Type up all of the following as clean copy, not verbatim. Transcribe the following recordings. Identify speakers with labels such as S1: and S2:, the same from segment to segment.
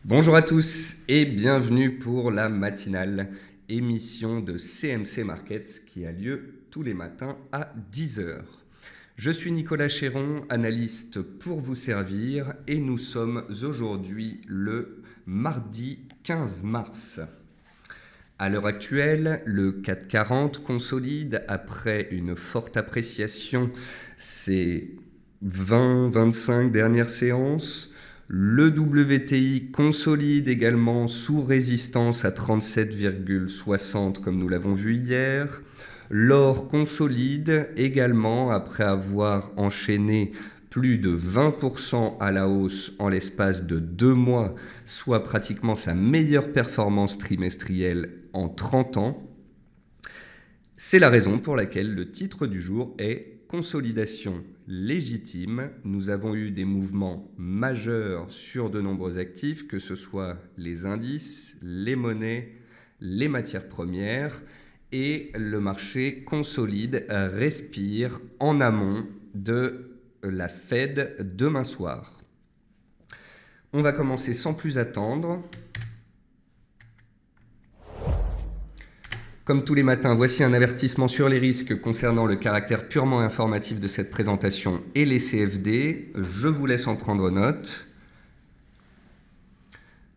S1: Bonjour à tous et bienvenue pour la matinale émission de CMC Markets qui a lieu tous les matins à 10 heures. Je suis Nicolas Chéron, analyste pour vous servir et nous sommes aujourd'hui le mardi 15 mars. À l'heure actuelle, le CAC 40 consolide après une forte appréciation ces 20-25 dernières séances. Le WTI consolide également sous résistance à 37,60 comme nous l'avons vu hier. L'or consolide également après avoir enchaîné plus de 20% à la hausse en l'espace de 2 mois, soit pratiquement sa meilleure performance trimestrielle en 30 ans. C'est la raison pour laquelle le titre du jour est Consolidation légitime. Nous avons eu des mouvements majeurs sur de nombreux actifs, que ce soit les indices, les monnaies, les matières premières, et le marché consolide, respire en amont de la Fed demain soir. On va commencer sans plus attendre. Comme tous les matins, voici un avertissement sur les risques concernant le caractère purement informatif de cette présentation et les CFD. Je vous laisse en prendre note.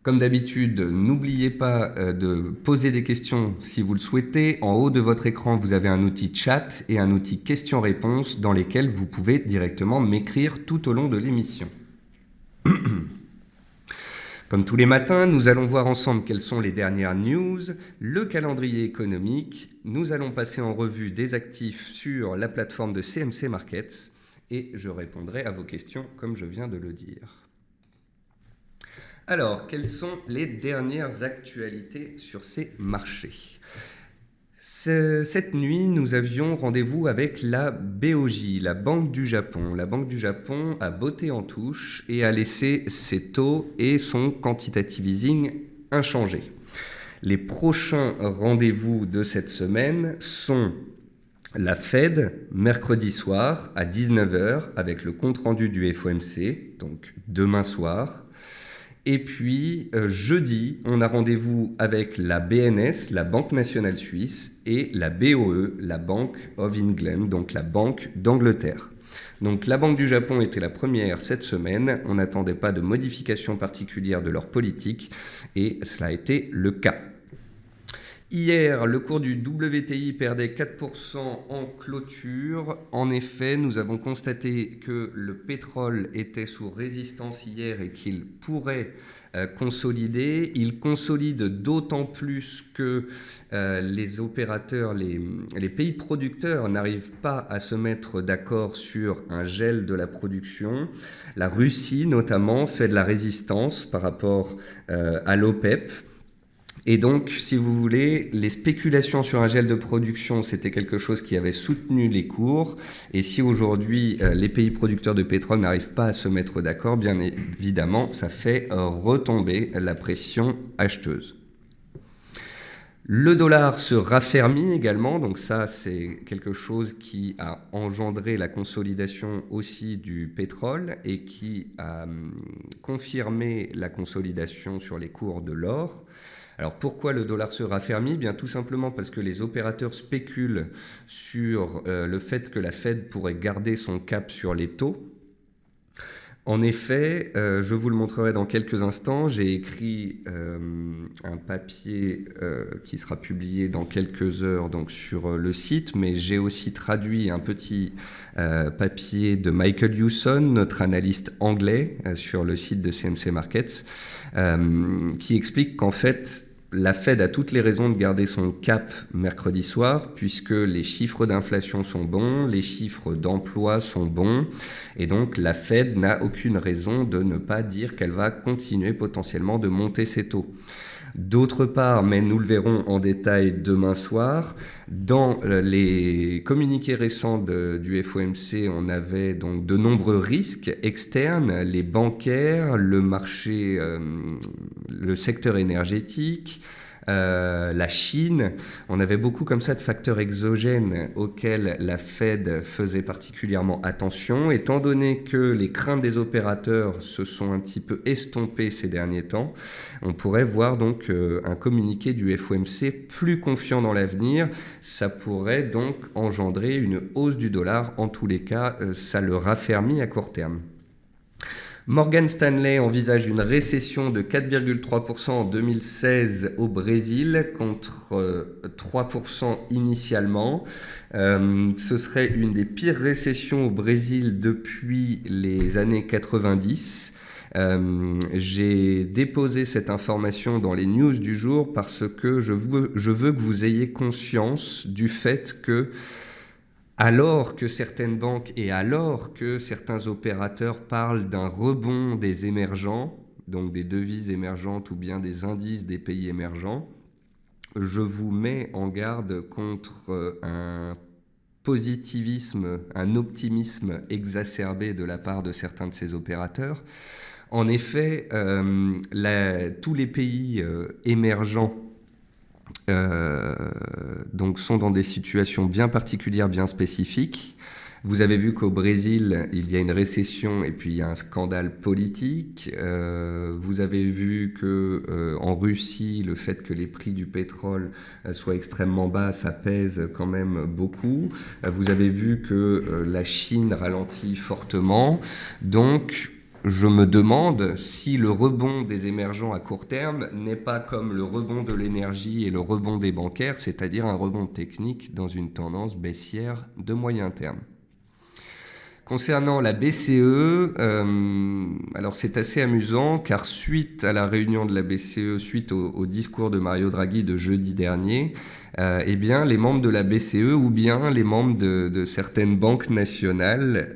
S1: Comme d'habitude, n'oubliez pas de poser des questions si vous le souhaitez. En haut de votre écran, vous avez un outil chat et un outil questions-réponses dans lesquels vous pouvez directement m'écrire tout au long de l'émission. Comme tous les matins, nous allons voir ensemble quelles sont les dernières news, le calendrier économique. Nous allons passer en revue des actifs sur la plateforme de CMC Markets et je répondrai à vos questions comme je viens de le dire. Alors, quelles sont les dernières actualités sur ces marchés ? Cette nuit, nous avions rendez-vous avec la BOJ, la Banque du Japon. La Banque du Japon a botté en touche et a laissé ses taux et son quantitative easing inchangés. Les prochains rendez-vous de cette semaine sont la Fed, mercredi soir à 19h, avec le compte-rendu du FOMC, donc demain soir. Et puis, jeudi, on a rendez-vous avec la BNS, la Banque nationale suisse, et la BOE, la Bank of England, donc la Banque d'Angleterre. Donc la Banque du Japon était la première cette semaine. On n'attendait pas de modification particulière de leur politique, et cela a été le cas. Hier, le cours du WTI perdait 4% en clôture. En effet, nous avons constaté que le pétrole était sous résistance hier et qu'il pourrait consolider. Il consolide d'autant plus que les opérateurs, les pays producteurs n'arrivent pas à se mettre d'accord sur un gel de la production. La Russie, notamment, fait de la résistance par rapport à l'OPEP. Et donc, si vous voulez, les spéculations sur un gel de production, c'était quelque chose qui avait soutenu les cours. Et si aujourd'hui, les pays producteurs de pétrole n'arrivent pas à se mettre d'accord, bien évidemment, ça fait retomber la pression acheteuse. Le dollar se raffermit également, donc ça c'est quelque chose qui a engendré la consolidation aussi du pétrole et qui a confirmé la consolidation sur les cours de l'or. Alors pourquoi le dollar se raffermit ? Bien tout simplement parce que les opérateurs spéculent sur le fait que la Fed pourrait garder son cap sur les taux. En effet, je vous le montrerai dans quelques instants, j'ai écrit un papier qui sera publié dans quelques heures donc sur le site, mais j'ai aussi traduit un petit papier de Michael Hewson, notre analyste anglais, sur le site de CMC Markets, qui explique qu'en fait, la Fed a toutes les raisons de garder son cap mercredi soir, puisque les chiffres d'inflation sont bons, les chiffres d'emploi sont bons, et donc la Fed n'a aucune raison de ne pas dire qu'elle va continuer potentiellement de monter ses taux. D'autre part, mais nous le verrons en détail demain soir, dans les communiqués récents du FOMC, on avait donc de nombreux risques externes, les bancaires, le marché, le secteur énergétique, la Chine. On avait beaucoup comme ça de facteurs exogènes auxquels la Fed faisait particulièrement attention. Étant donné que les craintes des opérateurs se sont un petit peu estompées ces derniers temps, on pourrait voir donc un communiqué du FOMC plus confiant dans l'avenir. Ça pourrait donc engendrer une hausse du dollar. En tous les cas, ça le raffermit à court terme. Morgan Stanley envisage une récession de 4,3% en 2016 au Brésil contre 3% initialement. Ce serait une des pires récessions au Brésil depuis les années 90. J'ai déposé cette information dans les news du jour parce que je veux que vous ayez conscience du fait que alors que certaines banques et alors que certains opérateurs parlent d'un rebond des émergents, donc des devises émergentes ou bien des indices des pays émergents, je vous mets en garde contre un positivisme, un optimisme exacerbé de la part de certains de ces opérateurs. En effet, tous les pays émergents donc sont dans des situations bien particulières, bien spécifiques. Vous avez vu qu'au Brésil, il y a une récession et puis il y a un scandale politique. Vous avez vu qu'en Russie, le fait que les prix du pétrole soient extrêmement bas, ça pèse quand même beaucoup. Vous avez vu que la Chine ralentit fortement. Donc, je me demande si le rebond des émergents à court terme n'est pas comme le rebond de l'énergie et le rebond des bancaires, c'est-à-dire un rebond technique dans une tendance baissière de moyen terme. Concernant la BCE, alors c'est assez amusant car suite à la réunion de la BCE, suite au discours de Mario Draghi de jeudi dernier, eh bien les membres de la BCE ou bien les membres de certaines banques nationales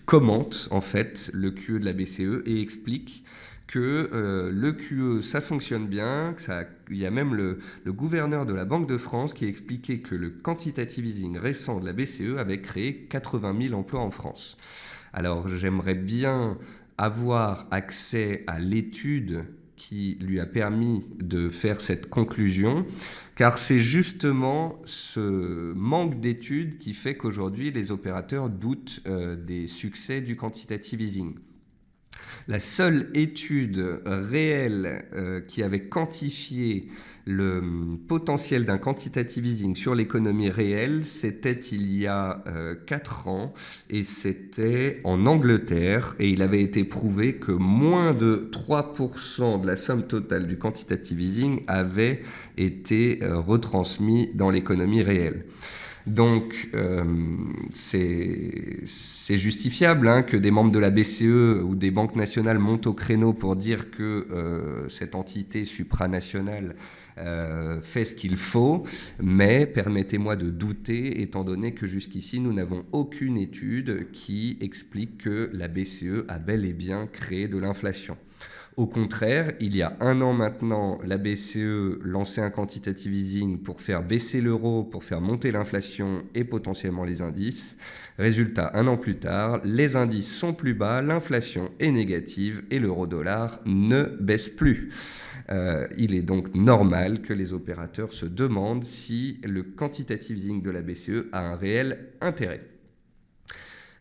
S1: commente en fait le QE de la BCE et explique que le QE, ça fonctionne bien, il y a même le gouverneur de la Banque de France qui a expliqué que le quantitative easing récent de la BCE avait créé 80 000 emplois en France. Alors j'aimerais bien avoir accès à l'étude qui lui a permis de faire cette conclusion, car c'est justement ce manque d'études qui fait qu'aujourd'hui les opérateurs doutent des succès du quantitative easing. La seule étude réelle qui avait quantifié le potentiel d'un quantitative easing sur l'économie réelle, c'était il y a 4 ans et c'était en Angleterre et il avait été prouvé que moins de 3% de la somme totale du quantitative easing avait été retransmis dans l'économie réelle. Donc, c'est justifiable que des membres de la BCE ou des banques nationales montent au créneau pour dire que cette entité supranationale fait ce qu'il faut, mais permettez-moi de douter, étant donné que jusqu'ici, nous n'avons aucune étude qui explique que la BCE a bel et bien créé de l'inflation. Au contraire, il y a 1 an maintenant, la BCE lançait un quantitative easing pour faire baisser l'euro, pour faire monter l'inflation et potentiellement les indices. Résultat, 1 an plus tard, les indices sont plus bas, l'inflation est négative et l'euro-dollar ne baisse plus. Il est donc normal que les opérateurs se demandent si le quantitative easing de la BCE a un réel intérêt.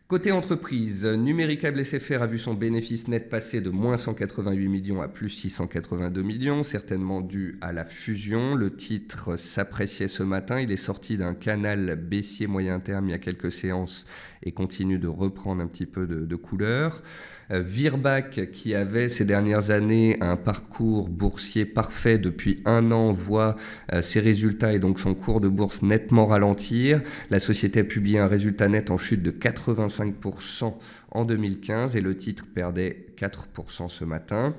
S1: Côté entreprise, Numéricable SFR a vu son bénéfice net passer de moins 188 millions à plus 682 millions, certainement dû à la fusion. Le titre s'appréciait ce matin, il est sorti d'un canal baissier moyen terme il y a quelques séances et continue de reprendre un petit peu de couleur. Virbac, qui avait ces dernières années un parcours boursier parfait depuis 1 an, voit ses résultats et donc son cours de bourse nettement ralentir. La société a publié un résultat net en chute de 85% en 2015 et le titre perdait 4% ce matin.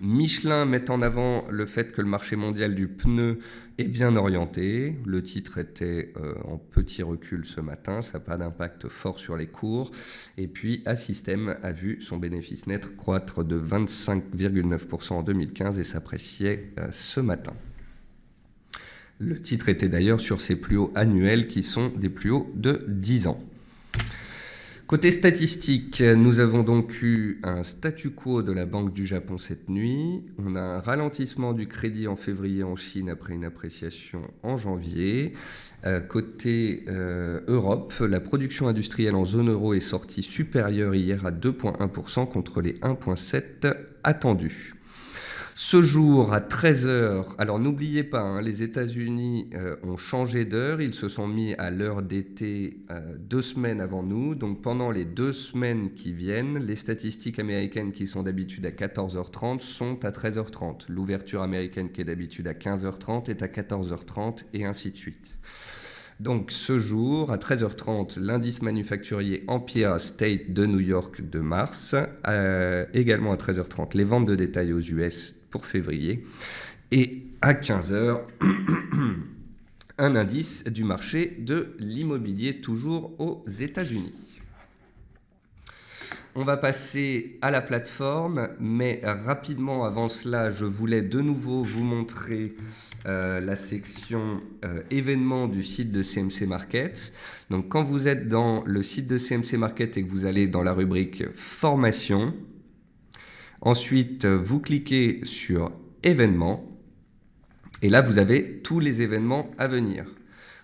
S1: Michelin met en avant le fait que le marché mondial du pneu est bien orienté. Le titre était en petit recul ce matin, ça n'a pas d'impact fort sur les cours. Et puis Assystem a vu son bénéfice net croître de 25,9% en 2015 et s'appréciait ce matin. Le titre était d'ailleurs sur ses plus hauts annuels qui sont des plus hauts de 10 ans. Côté statistique, nous avons donc eu un statu quo de la Banque du Japon cette nuit. On a un ralentissement du crédit en février en Chine après une appréciation en janvier. Côté Europe, la production industrielle en zone euro est sortie supérieure hier à 2,1% contre les 1,7% attendus. Ce jour à 13 heures, alors n'oubliez pas, hein, les États-Unis ont changé d'heure, ils se sont mis à l'heure d'été 2 semaines avant nous, donc pendant les 2 semaines qui viennent, les statistiques américaines qui sont d'habitude à 14h30 sont à 13h30. L'ouverture américaine qui est d'habitude à 15h30 est à 14h30 et ainsi de suite. Donc ce jour, à 13h30, l'indice manufacturier Empire State de New York de mars, également à 13h30, les ventes de détail aux US pour février, et à 15h, un indice du marché de l'immobilier toujours aux États-Unis. On va passer à la plateforme, mais rapidement avant cela, je voulais de nouveau vous montrer la section événements du site de CMC Market. Donc quand vous êtes dans le site de CMC Market et que vous allez dans la rubrique formation, ensuite vous cliquez sur événements et là vous avez tous les événements à venir.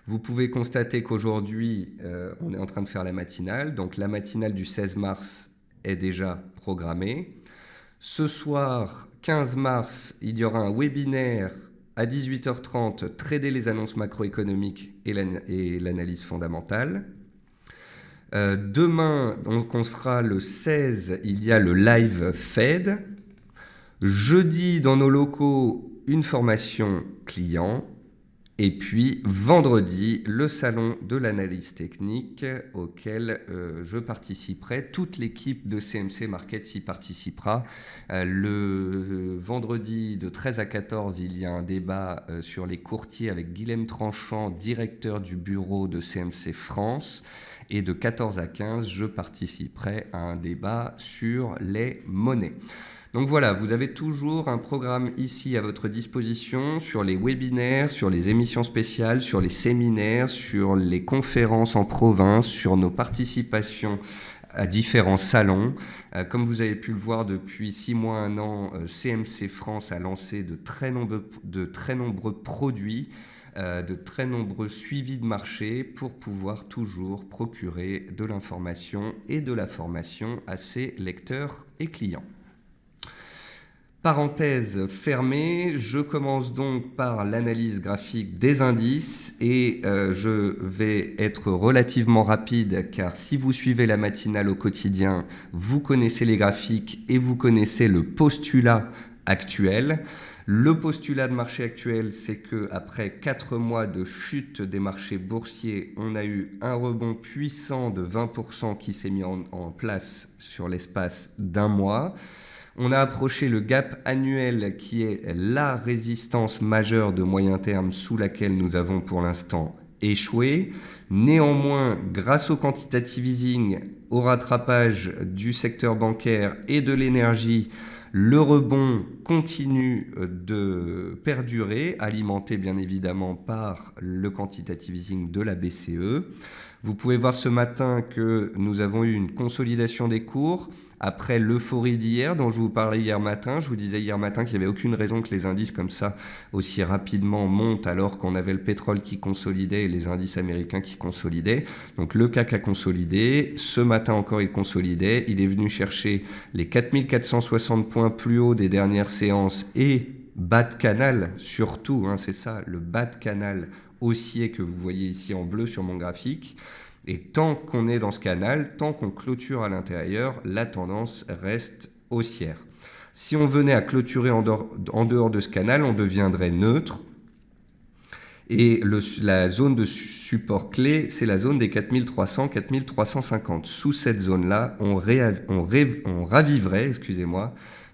S1: Vous pouvez constater qu'aujourd'hui on est en train de faire la matinale, donc la matinale du 16 mars est déjà programmée. Ce soir, 15 mars, il y aura un webinaire à 18h30, trader les annonces macroéconomiques et l'analyse fondamentale. Demain, donc on sera le 16, il y a le live Fed. Jeudi, dans nos locaux, une formation client. Et puis vendredi, le salon de l'analyse technique auquel je participerai. Toute l'équipe de CMC Market y participera. Le vendredi de 13 à 14, il y a un débat sur les courtiers avec Guilhem Tranchant, directeur du bureau de CMC France. Et de 14 à 15, je participerai à un débat sur les monnaies. Donc voilà, vous avez toujours un programme ici à votre disposition sur les webinaires, sur les émissions spéciales, sur les séminaires, sur les conférences en province, sur nos participations à différents salons. Comme vous avez pu le voir depuis 6 mois, 1 an, CMC France a lancé de très nombreux produits, de très nombreux suivis de marché pour pouvoir toujours procurer de l'information et de la formation à ses lecteurs et clients. Parenthèse fermée, je commence donc par l'analyse graphique des indices et je vais être relativement rapide car si vous suivez la matinale au quotidien, vous connaissez les graphiques et vous connaissez le postulat actuel. Le postulat de marché actuel, c'est qu'après 4 mois de chute des marchés boursiers, on a eu un rebond puissant de 20% qui s'est mis en place sur l'espace d'1 mois. On a approché le gap annuel qui est la résistance majeure de moyen terme sous laquelle nous avons pour l'instant échoué. Néanmoins, grâce au quantitative easing, au rattrapage du secteur bancaire et de l'énergie, le rebond continue de perdurer, alimenté bien évidemment par le quantitative easing de la BCE. Vous pouvez voir ce matin que nous avons eu une consolidation des cours après l'euphorie d'hier dont je vous parlais hier matin. Je vous disais hier matin qu'il n'y avait aucune raison que les indices comme ça aussi rapidement montent alors qu'on avait le pétrole qui consolidait et les indices américains qui consolidaient. Donc le CAC a consolidé. Ce matin encore il consolidait. Il est venu chercher les 4460 points plus haut des dernières séances et bas de canal surtout, hein, c'est ça, le bas de canal haussier que vous voyez ici en bleu sur mon graphique. Et tant qu'on est dans ce canal, tant qu'on clôture à l'intérieur, la tendance reste haussière. Si on venait à clôturer en dehors de ce canal, on deviendrait neutre. Et la zone de support clé, c'est la zone des 4300-4350. Sous cette zone-là, on raviverait,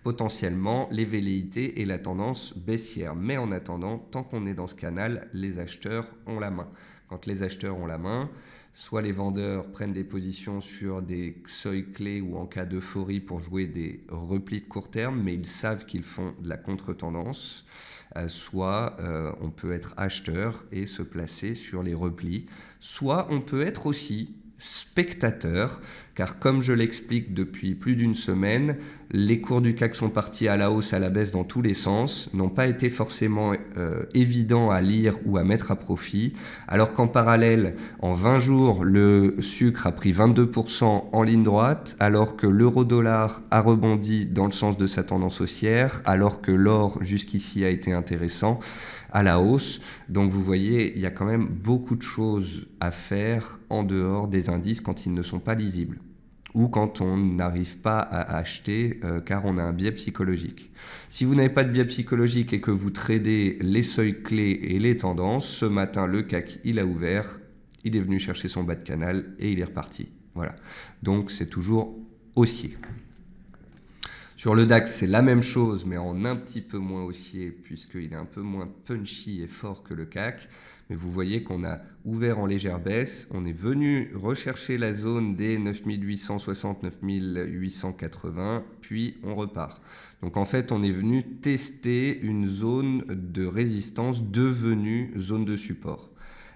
S1: potentiellement les velléités et la tendance baissière. Mais en attendant, tant qu'on est dans ce canal, les acheteurs ont la main. Quand les acheteurs ont la main, soit les vendeurs prennent des positions sur des seuils clés ou en cas d'euphorie pour jouer des replis de court terme, mais ils savent qu'ils font de la contre-tendance, soit on peut être acheteur et se placer sur les replis, soit on peut être aussi spectateur, car comme je l'explique depuis plus d'une semaine, les cours du CAC sont partis à la hausse, à la baisse dans tous les sens, n'ont pas été forcément évidents à lire ou à mettre à profit, alors qu'en parallèle, en 20 jours, le sucre a pris 22% en ligne droite, alors que l'euro-dollar a rebondi dans le sens de sa tendance haussière, alors que l'or jusqu'ici a été intéressant à la hausse. Donc vous voyez, il y a quand même beaucoup de choses à faire en dehors des indices quand ils ne sont pas lisibles ou quand on n'arrive pas à acheter car on a un biais psychologique. Si vous n'avez pas de biais psychologique et que vous tradez les seuils clés et les tendances, ce matin le CAC il a ouvert, il est venu chercher son bas de canal et il est reparti. Voilà. Donc c'est toujours haussier. Sur le DAX, c'est la même chose, mais en un petit peu moins haussier, puisqu'il est un peu moins punchy et fort que le CAC. Mais vous voyez qu'on a ouvert en légère baisse. On est venu rechercher la zone des 9860, 9880, puis on repart. Donc en fait, on est venu tester une zone de résistance devenue zone de support.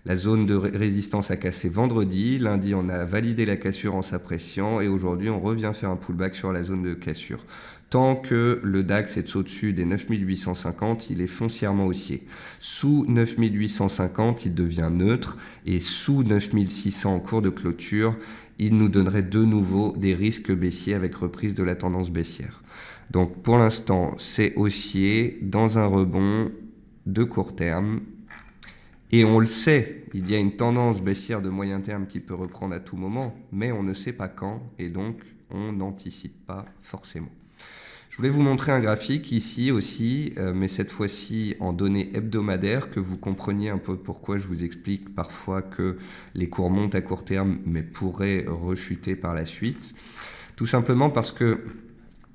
S1: La zone de résistance a cassé vendredi. Lundi, on a validé la cassure en s'appréciant. Et aujourd'hui, on revient faire un pullback sur la zone de cassure. Tant que le DAX est au-dessus des 9850, il est foncièrement haussier. Sous 9850, il devient neutre. Et sous 9600 en cours de clôture, il nous donnerait de nouveau des risques baissiers avec reprise de la tendance baissière. Donc pour l'instant, c'est haussier dans un rebond de court terme. Et on le sait, il y a une tendance baissière de moyen terme qui peut reprendre à tout moment, mais on ne sait pas quand, et donc on n'anticipe pas forcément. Je voulais vous montrer un graphique ici aussi, mais cette fois-ci en données hebdomadaires, que vous compreniez un peu pourquoi je vous explique parfois que les cours montent à court terme, mais pourraient rechuter par la suite. Tout simplement parce que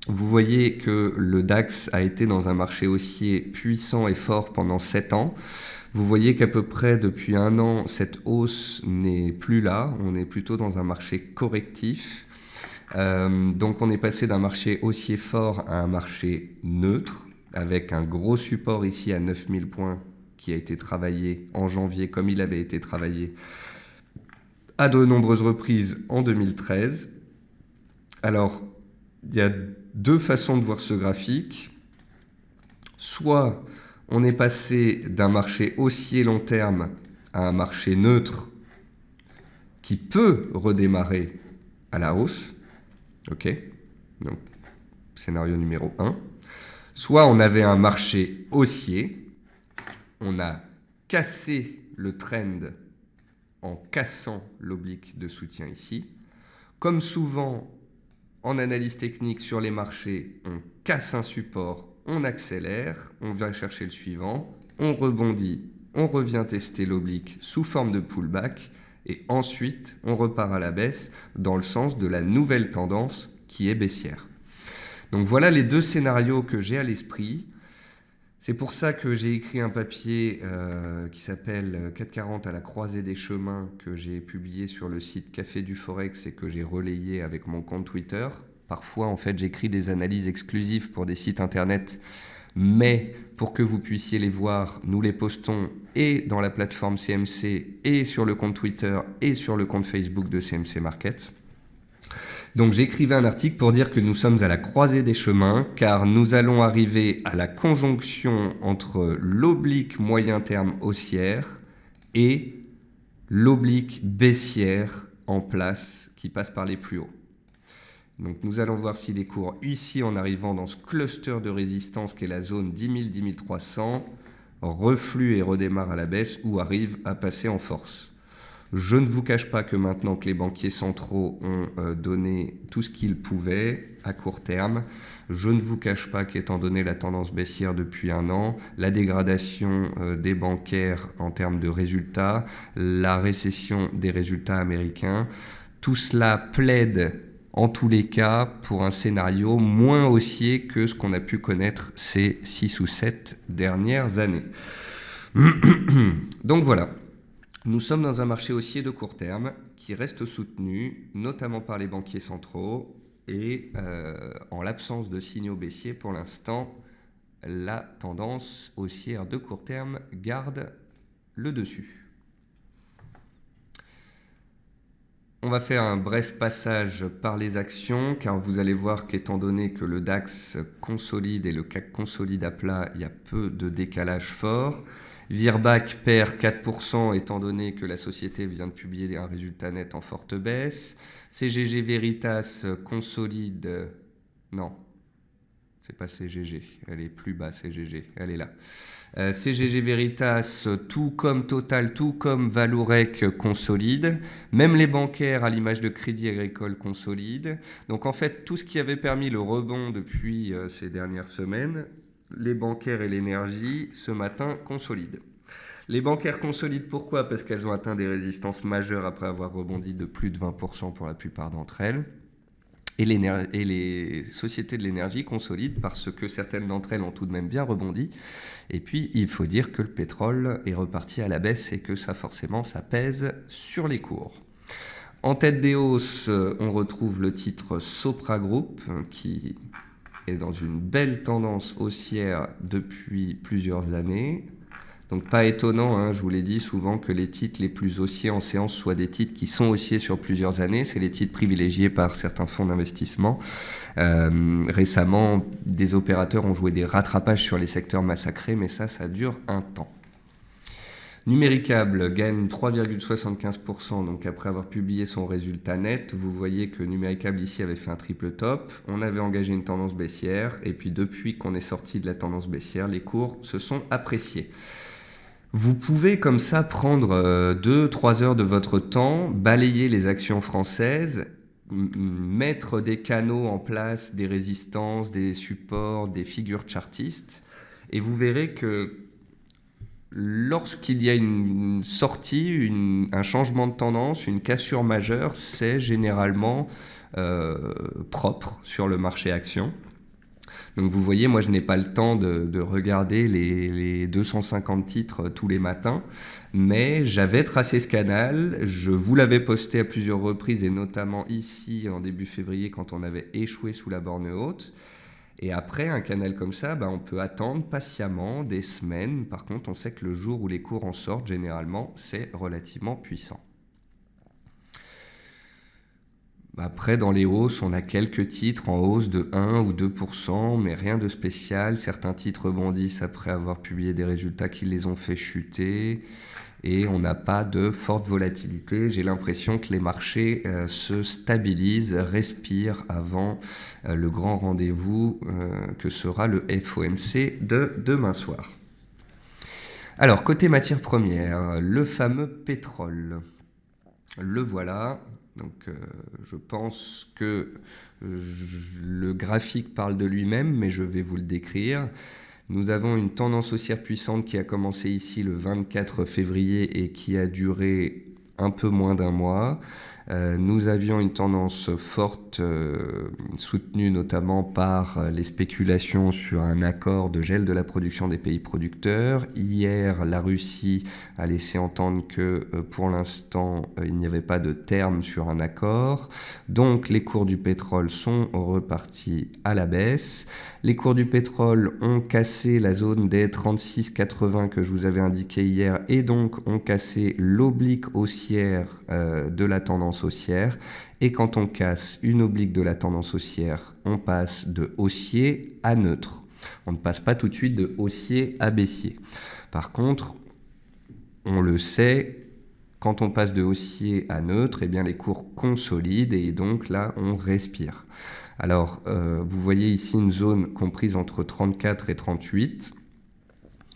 S1: vous voyez que le DAX a été dans un marché haussier puissant et fort pendant 7 ans. Vous voyez qu'à peu près depuis un an, cette hausse n'est plus là. On est plutôt dans un marché correctif. Donc on est passé d'un marché haussier fort à un marché neutre, avec un gros support ici à 9000 points qui a été travaillé en janvier comme il avait été travaillé à de nombreuses reprises en 2013. Alors, il y a deux façons de voir ce graphique. Soit on est passé d'un marché haussier long terme à un marché neutre qui peut redémarrer à la hausse. OK, donc scénario numéro 1. Soit on avait un marché haussier, on a cassé le trend en cassant l'oblique de soutien ici. Comme souvent en analyse technique sur les marchés, on casse un support, on accélère, on vient chercher le suivant, on rebondit, on revient tester l'oblique sous forme de pullback et ensuite on repart à la baisse dans le sens de la nouvelle tendance qui est baissière. Donc voilà les deux scénarios que j'ai à l'esprit. C'est pour ça que j'ai écrit un papier qui s'appelle 440 à la croisée des chemins, que j'ai publié sur le site Café du Forex et que j'ai relayé avec mon compte Twitter. Parfois, en fait, j'écris des analyses exclusives pour des sites internet, mais pour que vous puissiez les voir, nous les postons et dans la plateforme CMC et sur le compte Twitter et sur le compte Facebook de CMC Markets. Donc j'écrivais un article pour dire que nous sommes à la croisée des chemins, car nous allons arriver à la conjonction entre l'oblique moyen terme haussière et l'oblique baissière en place qui passe par les plus hauts. Donc nous allons voir si les cours, ici en arrivant dans ce cluster de résistance qui est la zone 10 000, 10 300, refluent et redémarrent à la baisse ou arrivent à passer en force. Je ne vous cache pas que maintenant que les banquiers centraux ont donné tout ce qu'ils pouvaient à court terme, je ne vous cache pas qu'étant donné la tendance baissière depuis un an, la dégradation des bancaires en termes de résultats, la récession des résultats américains, tout cela plaide en tous les cas pour un scénario moins haussier que ce qu'on a pu connaître ces 6 ou 7 dernières années. Donc voilà. Nous sommes dans un marché haussier de court terme qui reste soutenu, notamment par les banquiers centraux, et en l'absence de signaux baissiers pour l'instant, la tendance haussière de court terme garde le dessus. On va faire un bref passage par les actions, car vous allez voir qu'étant donné que le DAX consolide et le CAC consolide à plat, il y a peu de décalage fort. Virbac perd 4% étant donné que la société vient de publier un résultat net en forte baisse. CGG Veritas consolide... Non, c'est pas CGG, elle est plus bas CGG, elle est là. CGG Veritas, tout comme Total, tout comme Valorec consolide. Même les bancaires, à l'image de Crédit Agricole, consolident. Donc en fait, tout ce qui avait permis le rebond depuis ces dernières semaines, les bancaires et l'énergie, ce matin, consolident. Les bancaires consolident pourquoi? Parce qu'elles ont atteint des résistances majeures après avoir rebondi de plus de 20% pour la plupart d'entre elles. Et les sociétés de l'énergie consolident parce que certaines d'entre elles ont tout de même bien rebondi. Et puis, il faut dire que le pétrole est reparti à la baisse et que ça, forcément, ça pèse sur les cours. En tête des hausses, on retrouve le titre Sopra Group, qui est dans une belle tendance haussière depuis plusieurs années. Donc pas étonnant, hein, je vous l'ai dit souvent, que les titres les plus haussiers en séance soient des titres qui sont haussiers sur plusieurs années. C'est les titres privilégiés par certains fonds d'investissement. Récemment, des opérateurs ont joué des rattrapages sur les secteurs massacrés, mais ça dure un temps. Numéricable gagne 3,75%, donc après avoir publié son résultat net, vous voyez que Numéricable ici avait fait un triple top, on avait engagé une tendance baissière, et puis depuis qu'on est sorti de la tendance baissière, les cours se sont appréciés. Vous pouvez comme ça prendre 2-3 heures de votre temps, balayer les actions françaises, mettre des canaux en place, des résistances, des supports, des figures chartistes, et vous verrez que lorsqu'il y a une sortie, un changement de tendance, une cassure majeure, c'est généralement propre sur le marché action. Donc vous voyez, moi je n'ai pas le temps de regarder les 250 titres tous les matins, mais j'avais tracé ce canal, je vous l'avais posté à plusieurs reprises et notamment ici en début février quand on avait échoué sous la borne haute. Et après, un canal comme ça, on peut attendre patiemment des semaines. Par contre, on sait que le jour où les cours en sortent, généralement, c'est relativement puissant. Après, dans les hausses, on a quelques titres en hausse de 1 ou 2%, mais rien de spécial. Certains titres rebondissent après avoir publié des résultats qui les ont fait chuter. Et on n'a pas de forte volatilité. J'ai l'impression que les marchés se stabilisent, respirent avant le grand rendez-vous que sera le FOMC de demain soir. Alors, côté matières premières, le fameux pétrole. Le voilà. Donc, je pense que le graphique parle de lui-même, mais je vais vous le décrire. Nous avons une tendance haussière puissante qui a commencé ici le 24 février et qui a duré un peu moins d'un mois. Nous avions une tendance forte soutenue notamment par les spéculations sur un accord de gel de la production des pays producteurs. Hier, la Russie a laissé entendre que pour l'instant, il n'y avait pas de terme sur un accord. Donc les cours du pétrole sont repartis à la baisse. Les cours du pétrole ont cassé la zone des 36,80 que je vous avais indiqué hier et donc ont cassé l'oblique haussière de la tendance haussière. Et quand on casse une oblique de la tendance haussière, on passe de haussier à neutre. On ne passe pas tout de suite de haussier à baissier. Par contre, on le sait, quand on passe de haussier à neutre, eh bien les cours consolident et donc là, on respire. Alors, vous voyez ici une zone comprise entre 34 et 38.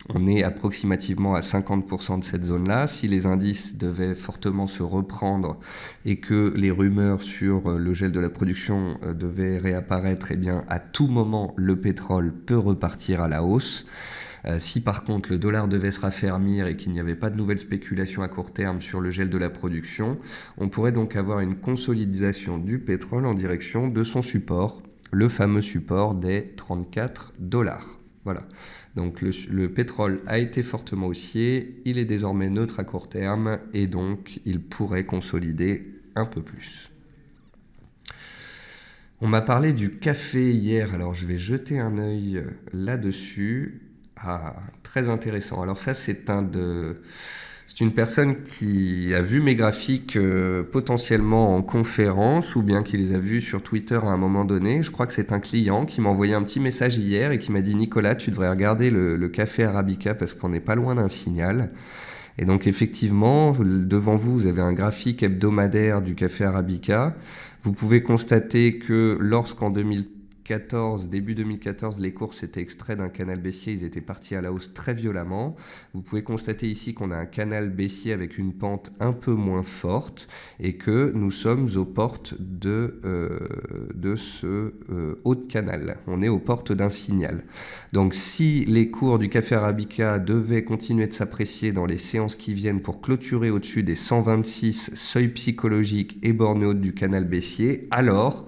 S1: On est approximativement à 50% de cette zone-là. Si les indices devaient fortement se reprendre et que les rumeurs sur le gel de la production devaient réapparaître, eh bien, à tout moment, le pétrole peut repartir à la hausse. Si par contre le dollar devait se raffermir et qu'il n'y avait pas de nouvelles spéculations à court terme sur le gel de la production, on pourrait donc avoir une consolidation du pétrole en direction de son support, le fameux support des 34 $. Voilà. Donc le pétrole a été fortement haussier, il est désormais neutre à court terme et donc il pourrait consolider un peu plus. On m'a parlé du café hier, alors je vais jeter un œil là-dessus. Ah, très intéressant. Alors ça, c'est C'est une personne qui a vu mes graphiques potentiellement en conférence ou bien qui les a vus sur Twitter à un moment donné. Je crois que c'est un client qui m'a envoyé un petit message hier et qui m'a dit: Nicolas, tu devrais regarder le café Arabica parce qu'on n'est pas loin d'un signal. Et donc effectivement, devant vous, vous avez un graphique hebdomadaire du café Arabica. Vous pouvez constater que lorsqu'en 2014, début 2014, les cours s'étaient extraits d'un canal baissier, ils étaient partis à la hausse très violemment. Vous pouvez constater ici qu'on a un canal baissier avec une pente un peu moins forte et que nous sommes aux portes de ce haut de canal. On est aux portes d'un signal. Donc si les cours du café Arabica devaient continuer de s'apprécier dans les séances qui viennent pour clôturer au-dessus des 126 seuils psychologiques et bornes hautes du canal baissier, alors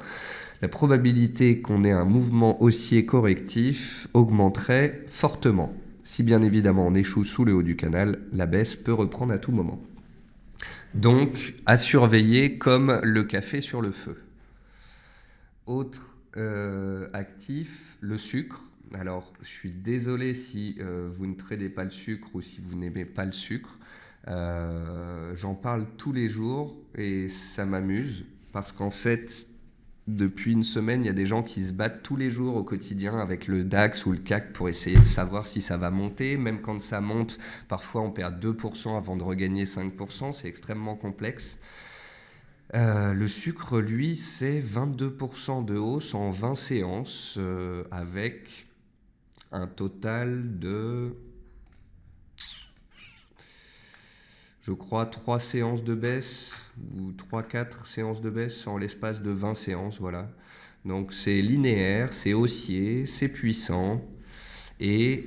S1: la probabilité qu'on ait un mouvement haussier correctif augmenterait fortement. Si bien évidemment on échoue sous le haut du canal, la baisse peut reprendre à tout moment. Donc à surveiller comme le café sur le feu. Autre actif, le sucre. Alors je suis désolé si vous ne tradez pas le sucre ou si vous n'aimez pas le sucre. J'en parle tous les jours et ça m'amuse parce qu'en fait, depuis une semaine, il y a des gens qui se battent tous les jours au quotidien avec le DAX ou le CAC pour essayer de savoir si ça va monter. Même quand ça monte, parfois on perd 2% avant de regagner 5%. C'est extrêmement complexe. Le sucre, lui, c'est 22% de hausse en 20 séances avec un total de, je crois, 3 séances de baisse ou 3-4 séances de baisse en l'espace de 20 séances, voilà. Donc c'est linéaire, c'est haussier, c'est puissant et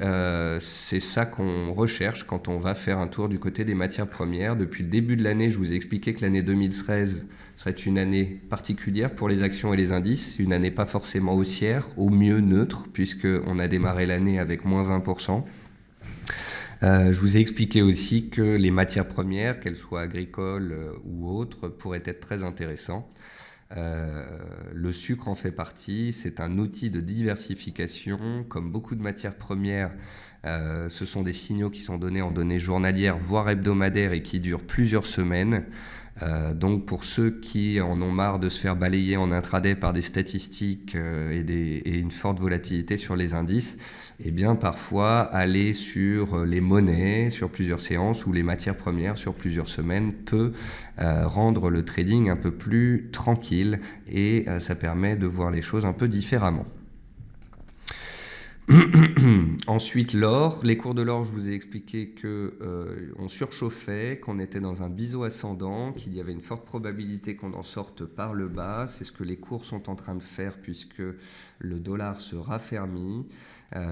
S1: c'est ça qu'on recherche quand on va faire un tour du côté des matières premières. Depuis le début de l'année, je vous ai expliqué que l'année 2013 serait une année particulière pour les actions et les indices, une année pas forcément haussière, au mieux neutre, puisqu'on a démarré l'année avec moins 20%. Je vous ai expliqué aussi que les matières premières, qu'elles soient agricoles ou autres, pourraient être très intéressantes. Le sucre en fait partie, c'est un outil de diversification. Comme beaucoup de matières premières, ce sont des signaux qui sont donnés en données journalières, voire hebdomadaires et qui durent plusieurs semaines. Donc pour ceux qui en ont marre de se faire balayer en intraday par des statistiques et une forte volatilité sur les indices, eh bien parfois aller sur les monnaies sur plusieurs séances ou les matières premières sur plusieurs semaines peut rendre le trading un peu plus tranquille et ça permet de voir les choses un peu différemment. Ensuite, l'or. Les cours de l'or, je vous ai expliqué qu'on surchauffait, qu'on était dans un biseau ascendant, qu'il y avait une forte probabilité qu'on en sorte par le bas. C'est ce que les cours sont en train de faire puisque le dollar se raffermit.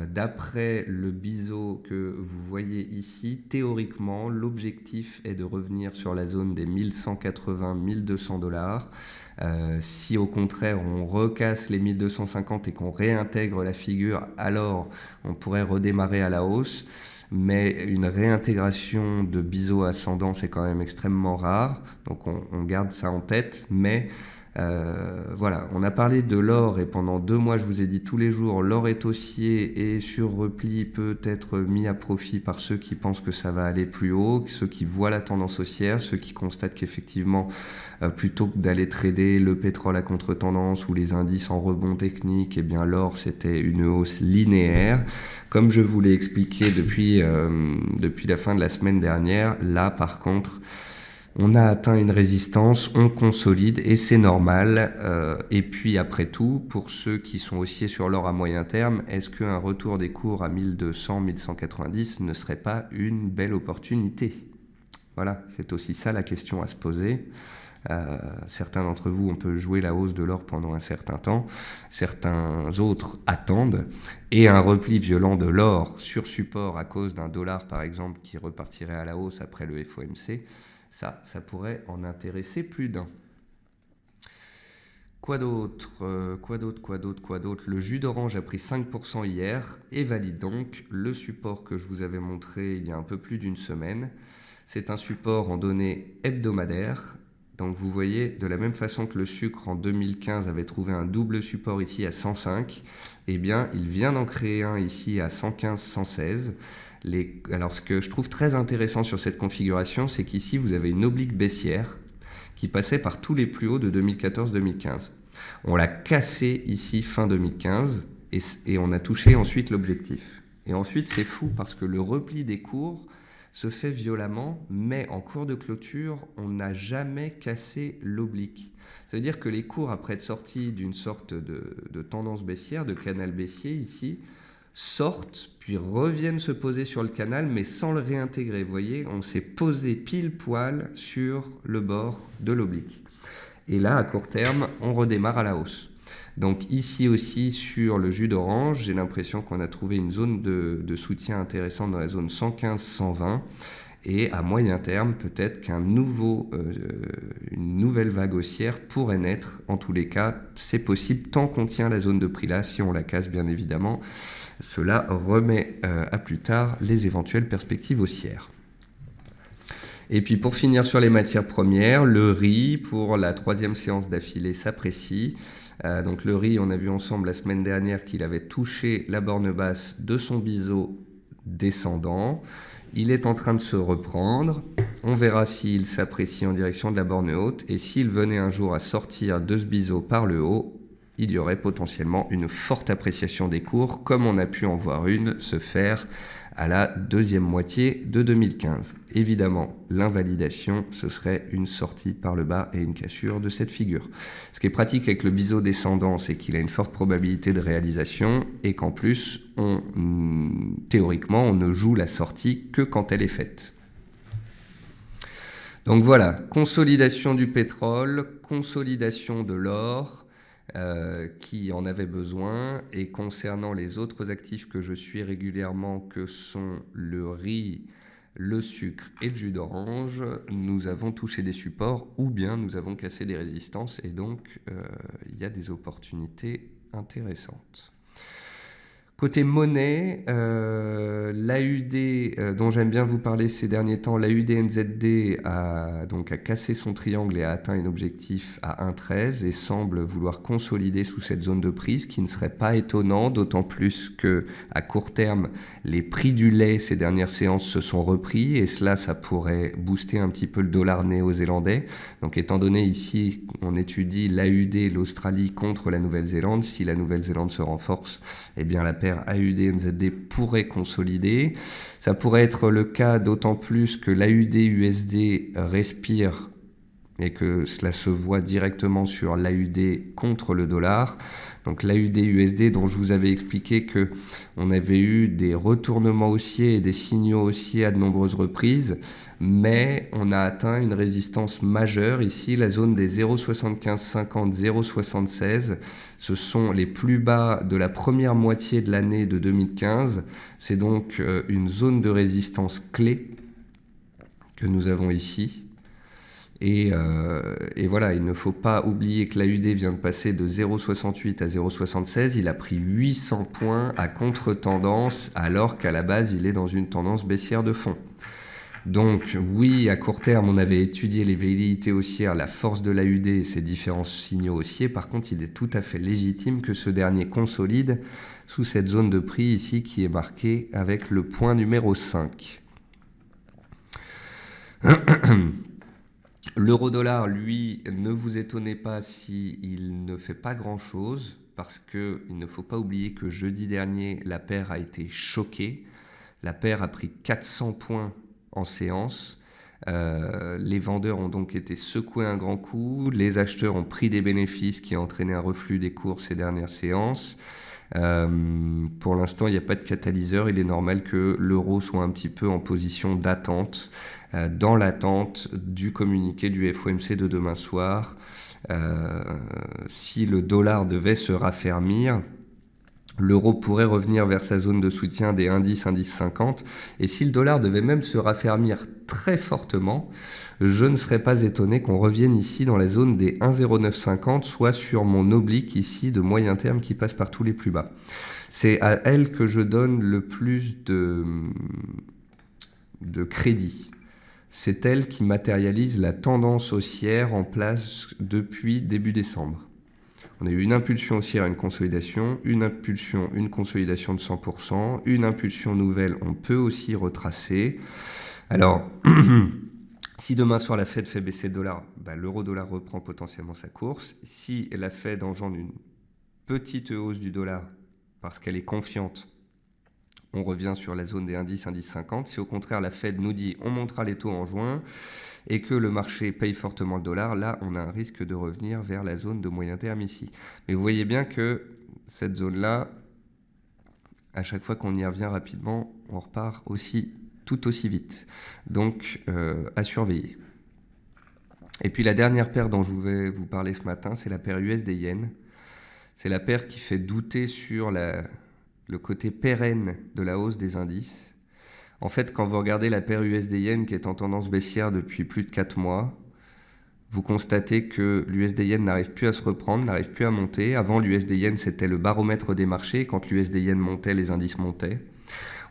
S1: D'après le biseau que vous voyez ici, théoriquement, l'objectif est de revenir sur la zone des 1180-1200 dollars. Si au contraire on recasse les 1250 et qu'on réintègre la figure, alors on pourrait redémarrer à la hausse. Mais une réintégration de biseau ascendant, c'est quand même extrêmement rare. Donc on garde ça en tête. Mais voilà, on a parlé de l'or et pendant 2 mois, je vous ai dit tous les jours, l'or est haussier et sur repli peut être mis à profit par ceux qui pensent que ça va aller plus haut, ceux qui voient la tendance haussière, ceux qui constatent qu'effectivement, plutôt que d'aller trader le pétrole à contre-tendance ou les indices en rebond technique, eh bien l'or c'était une hausse linéaire. Comme je vous l'ai expliqué depuis la fin de la semaine dernière, là par contre, on a atteint une résistance, on consolide et c'est normal. Et puis après tout, pour ceux qui sont haussiers sur l'or à moyen terme, est-ce qu'un retour des cours à 1200, 1190 ne serait pas une belle opportunité? Voilà, c'est aussi ça la question à se poser. Certains d'entre vous, on peut jouer la hausse de l'or pendant un certain temps. Certains autres attendent. Et un repli violent de l'or sur support à cause d'un dollar, par exemple, qui repartirait à la hausse après le FOMC, ça pourrait en intéresser plus d'un. Quoi d'autre? Le jus d'orange a pris 5% hier et valide donc le support que je vous avais montré il y a un peu plus d'une semaine. C'est un support en données hebdomadaires Donc vous voyez, de la même façon que le sucre en 2015 avait trouvé un double support ici à 105, eh bien il vient d'en créer un ici à 115-116. Alors ce que je trouve très intéressant sur cette configuration, c'est qu'ici vous avez une oblique baissière qui passait par tous les plus hauts de 2014-2015. On l'a cassé ici fin 2015 et on a touché ensuite l'objectif. Et ensuite c'est fou parce que le repli des cours se fait violemment, mais en cours de clôture, on n'a jamais cassé l'oblique. Ça veut dire que les cours, après être sortis d'une sorte de tendance baissière, de canal baissier ici, sortent, puis reviennent se poser sur le canal, mais sans le réintégrer. Vous voyez, on s'est posé pile poil sur le bord de l'oblique. Et là, à court terme, on redémarre à la hausse. Donc ici aussi, sur le jus d'orange, j'ai l'impression qu'on a trouvé une zone de soutien intéressante dans la zone 115-120. Et à moyen terme, peut-être une nouvelle vague haussière pourrait naître. En tous les cas, c'est possible tant qu'on tient la zone de prix là. Si on la casse, bien évidemment, cela remet à plus tard les éventuelles perspectives haussières. Et puis pour finir sur les matières premières, le riz pour la 3e séance d'affilée s'apprécie. Donc le riz, on a vu ensemble la semaine dernière qu'il avait touché la borne basse de son biseau descendant. Il est en train de se reprendre. On verra s'il s'apprécie en direction de la borne haute. Et s'il venait un jour à sortir de ce biseau par le haut, il y aurait potentiellement une forte appréciation des cours, comme on a pu en voir une se faire à la 2e moitié de 2015. Évidemment, l'invalidation, ce serait une sortie par le bas et une cassure de cette figure. Ce qui est pratique avec le biseau descendant, c'est qu'il a une forte probabilité de réalisation et qu'en plus, théoriquement, on ne joue la sortie que quand elle est faite. Donc voilà, consolidation du pétrole, consolidation de l'or, qui en avait besoin. Et concernant les autres actifs que je suis régulièrement, que sont le riz, le sucre et le jus d'orange, nous avons touché des supports ou bien nous avons cassé des résistances et donc il y a des opportunités intéressantes. Côté monnaie, l'AUD dont j'aime bien vous parler ces derniers temps, l'AUD-NZD a cassé son triangle et a atteint un objectif à 1,13 et semble vouloir consolider sous cette zone de prix, ce qui ne serait pas étonnant, d'autant plus qu'à court terme, les prix du lait ces dernières séances se sont repris et cela, ça pourrait booster un petit peu le dollar néo-zélandais. Donc étant donné ici, on étudie l'AUD, l'Australie contre la Nouvelle-Zélande, si la Nouvelle-Zélande se renforce, eh bien la paire AUD-NZD pourrait consolider. Ça pourrait être le cas d'autant plus que l'AUD-USD respire et que cela se voit directement sur l'AUD contre le dollar. Donc l'AUD-USD dont je vous avais expliqué qu'on avait eu des retournements haussiers et des signaux haussiers à de nombreuses reprises, mais on a atteint une résistance majeure ici, la zone des 0,7550, 0,76. Ce sont les plus bas de la première moitié de l'année de 2015. C'est donc une zone de résistance clé que nous avons ici. Et voilà, il ne faut pas oublier que l'AUD vient de passer de 0,68 à 0,76. Il a pris 800 points à contre-tendance, alors qu'à la base, il est dans une tendance baissière de fond. Donc oui, à court terme, on avait étudié les velléités haussières, la force de l'AUD et ses différents signaux haussiers. Par contre, il est tout à fait légitime que ce dernier consolide sous cette zone de prix ici qui est marquée avec le point numéro 5. L'euro-dollar, lui, ne vous étonnez pas s'il ne fait pas grand-chose, parce qu'il ne faut pas oublier que jeudi dernier, la paire a été choquée. La paire a pris 400 points en séance. Les vendeurs ont donc été secoués un grand coup. Les acheteurs ont pris des bénéfices qui ont entraîné un reflux des cours ces dernières séances. Pour l'instant, il n'y a pas de catalyseur. Il est normal que l'euro soit un petit peu en position d'attente, dans l'attente du communiqué du FOMC de demain soir. Si le dollar devait se raffermir, l'euro pourrait revenir vers sa zone de soutien des indices 50. Et si le dollar devait même se raffermir très fortement, je ne serais pas étonné qu'on revienne ici dans la zone des 1,0950, soit sur mon oblique ici de moyen terme qui passe par tous les plus bas. C'est à elle que je donne le plus de crédit. C'est elle qui matérialise la tendance haussière en place depuis début décembre. On a eu une impulsion haussière, une consolidation, une impulsion, une consolidation de 100%, une impulsion nouvelle, on peut aussi retracer. Alors, si demain soir la Fed fait baisser le dollar, l'euro-dollar reprend potentiellement sa course. Si la Fed engendre une petite hausse du dollar parce qu'elle est confiante, on revient sur la zone des indices 50. Si au contraire la Fed nous dit on montera les taux en juin et que le marché paye fortement le dollar, là on a un risque de revenir vers la zone de moyen terme ici. Mais vous voyez bien que cette zone-là, à chaque fois qu'on y revient rapidement, on repart aussi tout aussi vite. Donc à surveiller. Et puis la dernière paire dont je vais vous parler ce matin, c'est la paire USD-Yen. C'est la paire qui fait douter sur le côté pérenne de la hausse des indices. En fait, quand vous regardez la paire USD-Yen qui est en tendance baissière depuis plus de 4 mois, vous constatez que l'USD-Yen n'arrive plus à se reprendre, n'arrive plus à monter. Avant, l'USD-Yen, c'était le baromètre des marchés. Quand l'USD-Yen montait, les indices montaient.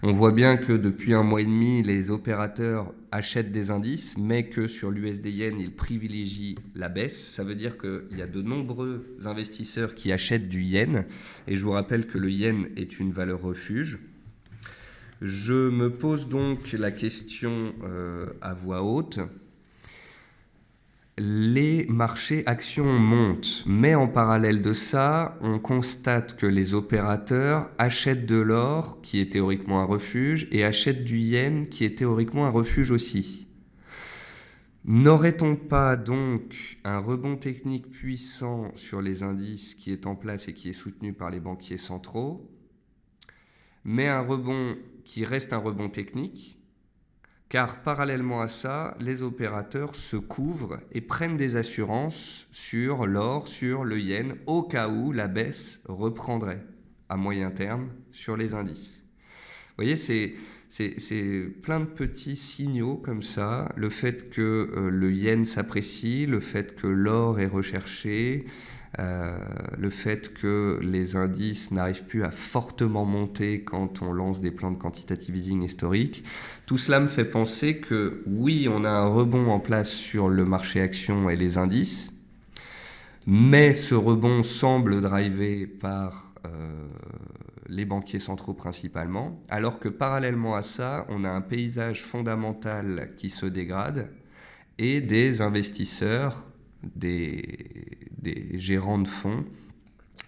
S1: On voit bien que depuis 1 mois et demi, les opérateurs achètent des indices, mais que sur l'USD-Yen, ils privilégient la baisse. Ça veut dire qu'il y a de nombreux investisseurs qui achètent du yen. Et je vous rappelle que le yen est une valeur refuge. Je me pose donc la question à voix haute. Les marchés actions montent, mais en parallèle de ça, on constate que les opérateurs achètent de l'or, qui est théoriquement un refuge, et achètent du yen, qui est théoriquement un refuge aussi. N'aurait-on pas donc un rebond technique puissant sur les indices qui est en place et qui est soutenu par les banquiers centraux, mais un rebond qui reste un rebond technique, car parallèlement à ça, les opérateurs se couvrent et prennent des assurances sur l'or, sur le yen, au cas où la baisse reprendrait à moyen terme sur les indices. Vous voyez, c'est plein de petits signaux comme ça. Le fait que le yen s'apprécie, le fait que l'or est recherché, le fait que les indices n'arrivent plus à fortement monter quand on lance des plans de quantitative easing historiques. Tout cela me fait penser que oui, on a un rebond en place sur le marché actions et les indices, mais ce rebond semble drivé par les banquiers centraux principalement, alors que parallèlement à ça, on a un paysage fondamental qui se dégrade et des investisseurs, des gérants de fonds,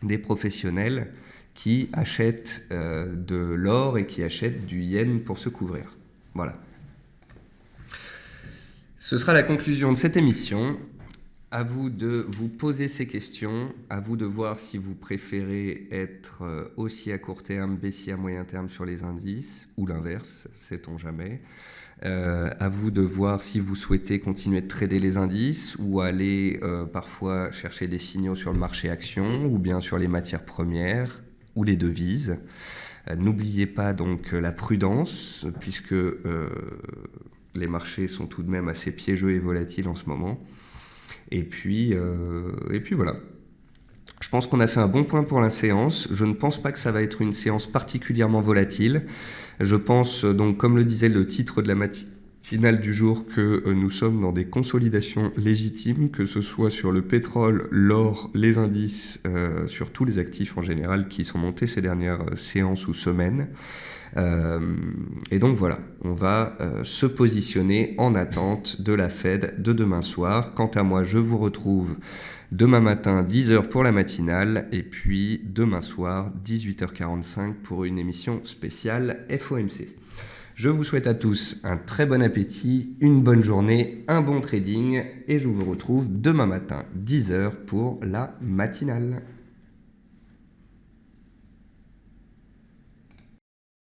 S1: des professionnels qui achètent de l'or et qui achètent du yen pour se couvrir. Voilà. Ce sera la conclusion de cette émission. À vous de vous poser ces questions, à vous de voir si vous préférez être haussier à court terme, baissier à moyen terme sur les indices, ou l'inverse, sait-on jamais. À vous de voir si vous souhaitez continuer de trader les indices ou aller parfois chercher des signaux sur le marché action ou bien sur les matières premières ou les devises. N'oubliez pas donc la prudence puisque les marchés sont tout de même assez piégeux et volatiles en ce moment. Et puis voilà. Je pense qu'on a fait un bon point pour la séance. Je ne pense pas que ça va être une séance particulièrement volatile. Je pense donc, comme le disait le titre de la matinale du jour, que nous sommes dans des consolidations légitimes, que ce soit sur le pétrole, l'or, les indices, sur tous les actifs en général qui sont montés ces dernières séances ou semaines. Et donc voilà, on va se positionner en attente de la Fed de demain soir. Quant à moi, je vous retrouve demain matin 10h pour la matinale et puis demain soir 18h45 pour une émission spéciale FOMC. Je vous souhaite à tous un très bon appétit, une bonne journée, un bon trading et je vous retrouve demain matin 10h pour la matinale.